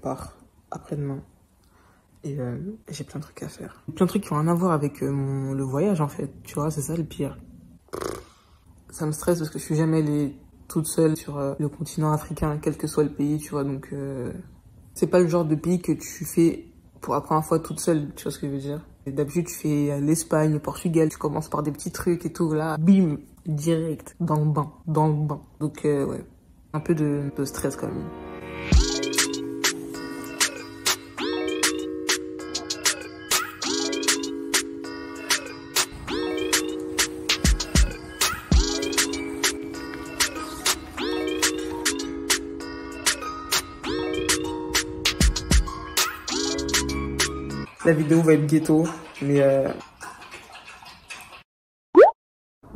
pars après-demain. Et j'ai plein de trucs à faire. Plein de trucs qui ont rien à voir avec le voyage en fait. Tu vois, c'est ça le pire. Ça me stresse parce que je suis jamais allée toute seule sur le continent africain, quel que soit le pays, tu vois. Donc, c'est pas le genre de pays que tu fais pour la première fois toute seule, tu vois ce que je veux dire. D'habitude, tu fais l'Espagne, le Portugal, tu commences par des petits trucs et tout. Là, bim, direct, dans le bain, dans le bain. Donc, ouais, un peu de stress quand même. La vidéo va être ghetto, mais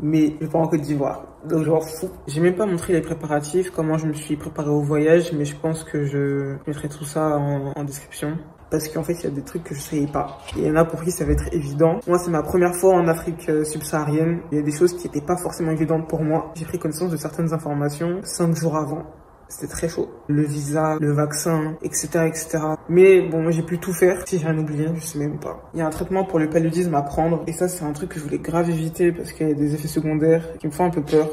je vais pas en Côte d'Ivoire, donc je m'en fous. J'ai même pas montré les préparatifs, comment je me suis préparé au voyage, mais je pense que je mettrai tout ça en description. Parce qu'en fait, il y a des trucs que je savais pas. Et il y en a pour qui ça va être évident. Moi, c'est ma première fois en Afrique subsaharienne. Il y a des choses qui n'étaient pas forcément évidentes pour moi. J'ai pris connaissance de certaines informations 5 jours avant. C'était très chaud. Le visa, le vaccin, etc., etc. Mais bon, moi, j'ai pu tout faire. Si j'ai rien oublié, je sais même pas. Il y a un traitement pour le paludisme à prendre. Et ça, c'est un truc que je voulais grave éviter parce qu'il y a des effets secondaires qui me font un peu peur.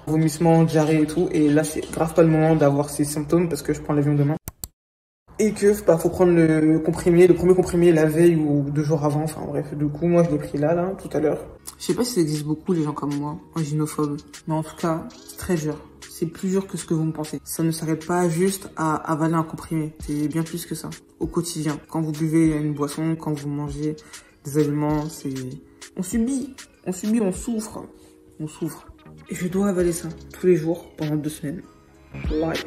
Vomissements, diarrhée et tout. Et là, c'est grave pas le moment d'avoir ces symptômes parce que je prends l'avion demain. Et que, bah, faut prendre le premier comprimé la veille ou 2 jours avant. Enfin, bref. Du coup, moi, je l'ai pris là, tout à l'heure. Je sais pas si ça existe beaucoup, les gens comme moi, anginophobes. Mais en tout cas, c'est très dur. C'est plus dur que ce que vous me pensez. Ça ne s'arrête pas juste à avaler un comprimé. C'est bien plus que ça. Au quotidien. Quand vous buvez une boisson, quand vous mangez des aliments, c'est... On subit, on souffre. On souffre. Et je dois avaler ça tous les jours pendant 2 semaines. Life.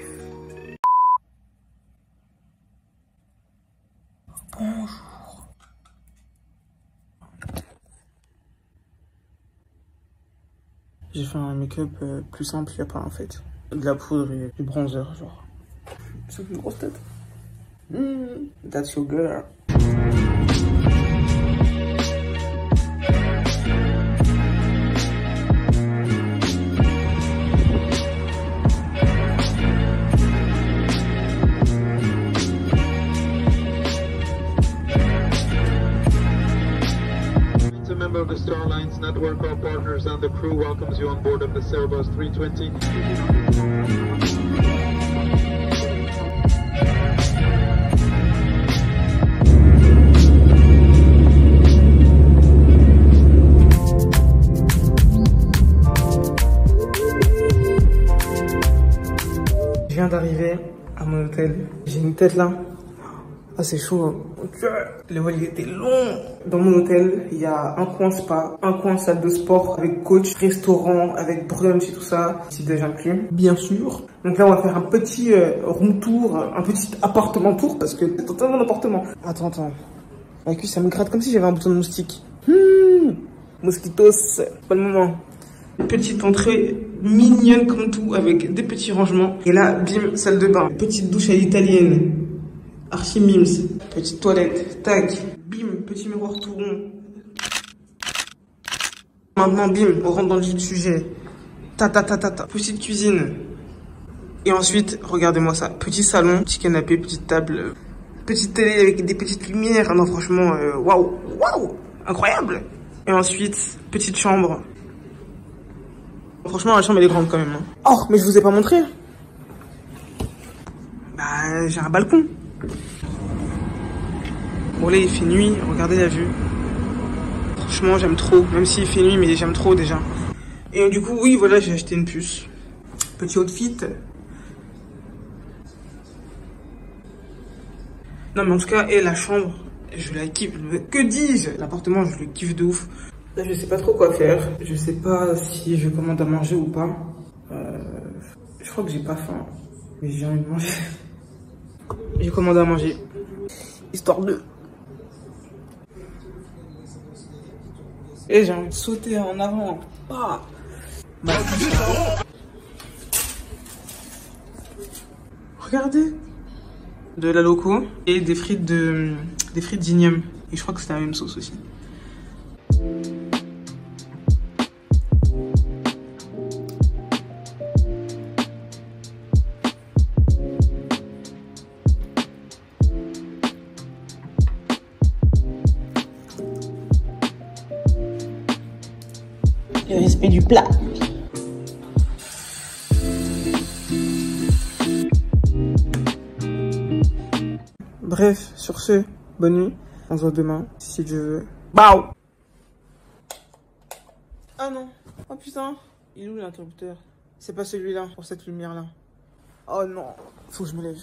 Bonjour. J'ai fait un make-up plus simple, il n'y a pas en fait. De la poudre et du bronzer, genre. C'est une grosse tête. That's your girl. Of the Star Alliance network, all partners and the crew welcomes you on board of the Cerebus 320. Je viens d'arriver à mon hôtel. J'ai une tête là. Ah, c'est chaud, hein. Le vol il était long. Dans mon hôtel, il y a un coin spa, un coin salle de sport avec coach, restaurant, avec brunch et tout ça. Si déjà inclus, bien sûr. Donc là, on va faire un petit room tour, un petit appartement tour parce que c'est totalement un appartement. Attends. La cuisse, ça me gratte comme si j'avais un bouton de moustique. Mosquitos, c'est pas le moment. Petite entrée mignonne comme tout avec des petits rangements. Et là, bim, salle de bain. Petite douche à l'italienne. Archi mims, petite toilette, tac, bim, petit miroir tout rond. Maintenant, bim, on rentre dans le vif du sujet. Petite cuisine. Et ensuite, regardez-moi ça. Petit salon, petit canapé, petite table, petite télé avec des petites lumières. Non, franchement, waouh, incroyable. Et ensuite, petite chambre. Franchement, la chambre, elle est grande quand même. Hein. Oh, mais je vous ai pas montré. Bah, j'ai un balcon. Bon là il fait nuit, regardez la vue. Franchement j'aime trop, même s'il fait nuit mais j'aime trop déjà. Et du coup oui voilà j'ai acheté une puce. Petit outfit. Non mais en tout cas la chambre, je la kiffe. Que dis-je? L'appartement je le kiffe de ouf. Là je sais pas trop quoi faire. Je sais pas si je commande à manger ou pas. Je crois que j'ai pas faim. Mais j'ai envie de manger. J'ai commandé à manger. Histoire de... Et j'ai envie de sauter en avant. Ah. Regardez. De la loco et des frites d'igname. Et je crois que c'est la même sauce aussi. Le respect du plat. Bref, sur ce, bonne nuit. On se voit demain, si Dieu veut. Bao! Ah non. Oh putain. Il est où l'interrupteur? C'est pas celui-là, pour cette lumière-là. Oh non. Faut que je me lève.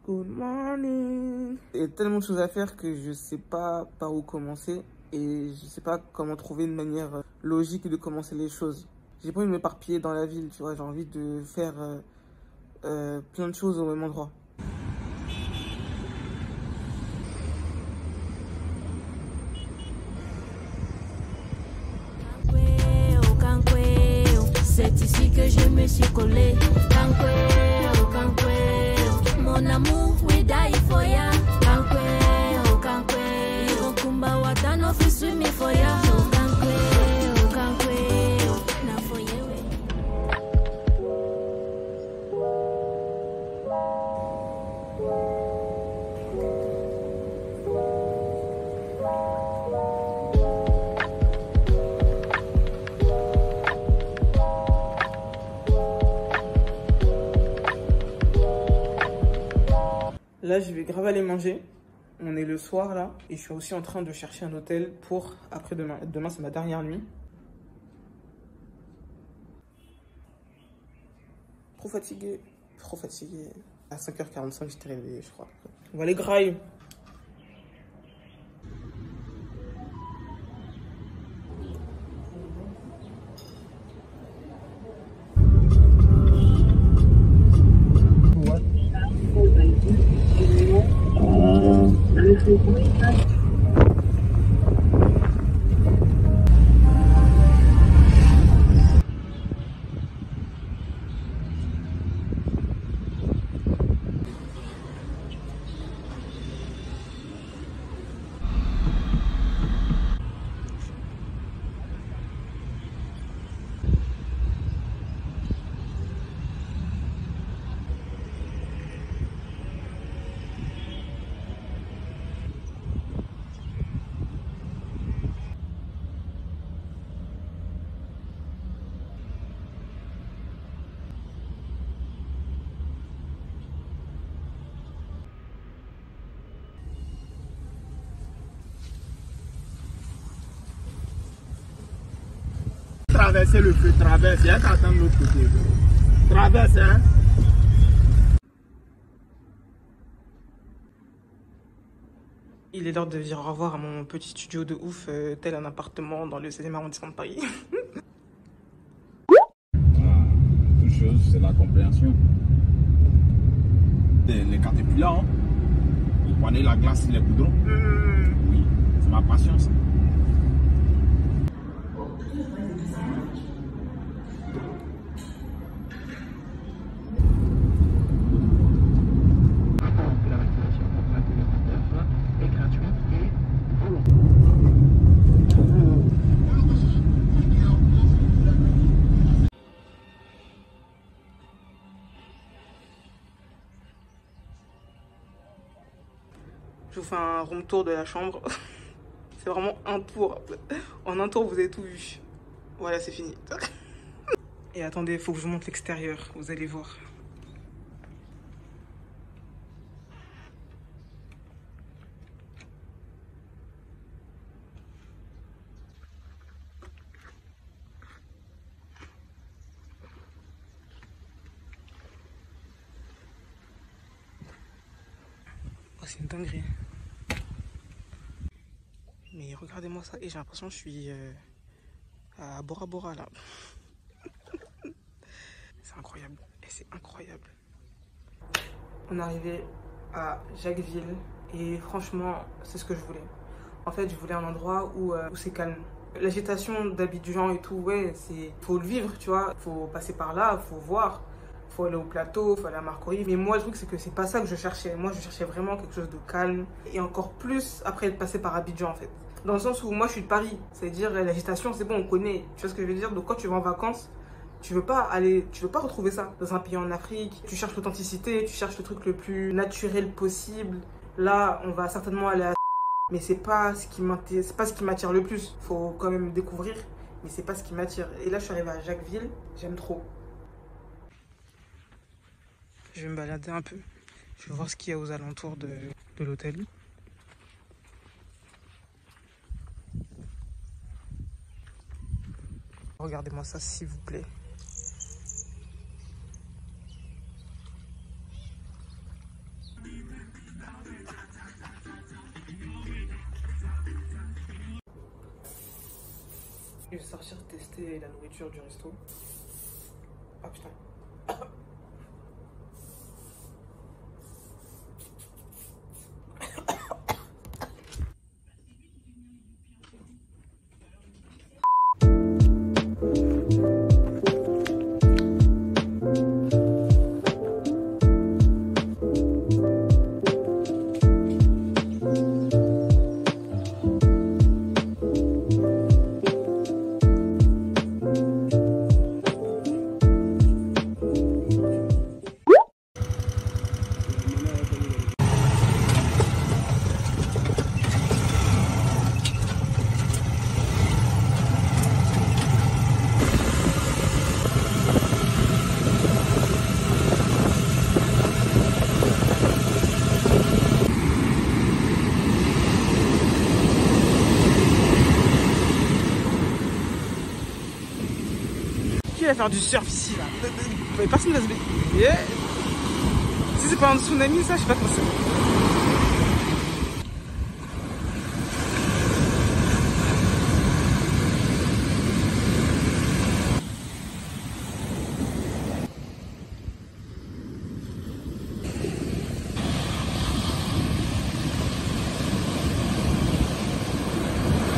Good morning. Il y a tellement de choses à faire que je sais pas par où commencer. Et je sais pas comment trouver une manière logique de commencer les choses. J'ai pas envie de m'éparpiller dans la ville, tu vois. J'ai envie de faire plein de choses au même endroit. C'est ici que je me suis collée. Kankweo, kankweo. Mon amour, we die for ya. Kankweo, kankweo. Irokumba watano fisumi for ya. Kankweo, kankweo. Na for yewe. Là, je vais grave aller manger. On est le soir, là. Et je suis aussi en train de chercher un hôtel pour après-demain. Demain, c'est ma dernière nuit. Trop fatigué. Trop fatigué. À 5h45, j'étais réveillé, je crois. On va aller grailler. Traverser le feu, traverse, il y a qu'à attendre de l'autre côté. Traverse, hein. Il est l'heure de dire au revoir à mon petit studio de ouf, tel un appartement dans le 16e arrondissement de Paris. Toute chose, c'est la compréhension. Les caterpillars, hein. Vous prenez la glace et les goudrons. Oui, c'est ma passion, ça. Je vous fais un room tour de la chambre. C'est vraiment un tour. En un tour, vous avez tout vu. Voilà, c'est fini. Et attendez, il faut que je vous montre l'extérieur. Vous allez voir. Oh, c'est une dinguerie. Mais regardez-moi ça. Et j'ai l'impression que je suis à Bora Bora là. C'est incroyable. Et c'est incroyable. On est arrivé à Jacquesville. Et franchement, c'est ce que je voulais. En fait, je voulais un endroit où c'est calme. L'agitation d'Abidjan et tout, ouais, faut le vivre, tu vois. Faut passer par là, faut voir. Faut aller au plateau, faut aller à Marcory. Mais moi, le truc, c'est que c'est pas ça que je cherchais. Moi, je cherchais vraiment quelque chose de calme. Et encore plus après être passé par Abidjan, en fait. Dans le sens où moi, je suis de Paris. C'est-à-dire, l'agitation, c'est bon, on connaît. Tu vois ce que je veux dire? Donc, quand tu vas en vacances, tu veux pas retrouver ça dans un pays en Afrique. Tu cherches l'authenticité, tu cherches le truc le plus naturel possible. Là, on va certainement aller à Mais c'est pas ce qui m'attire le plus. Faut quand même découvrir, mais c'est pas ce qui m'attire. Et là, je suis arrivée à Jacquesville, j'aime trop. Je vais me balader un peu. Je vais voir ce qu'il y a aux alentours de l'hôtel. Regardez-moi ça, s'il vous plaît. Je vais sortir tester la nourriture du resto. Ah putain. Qui va faire du surf ici là? Personne ne va se baigner. Si c'est pas un tsunami, ça, je sais pas comment c'est.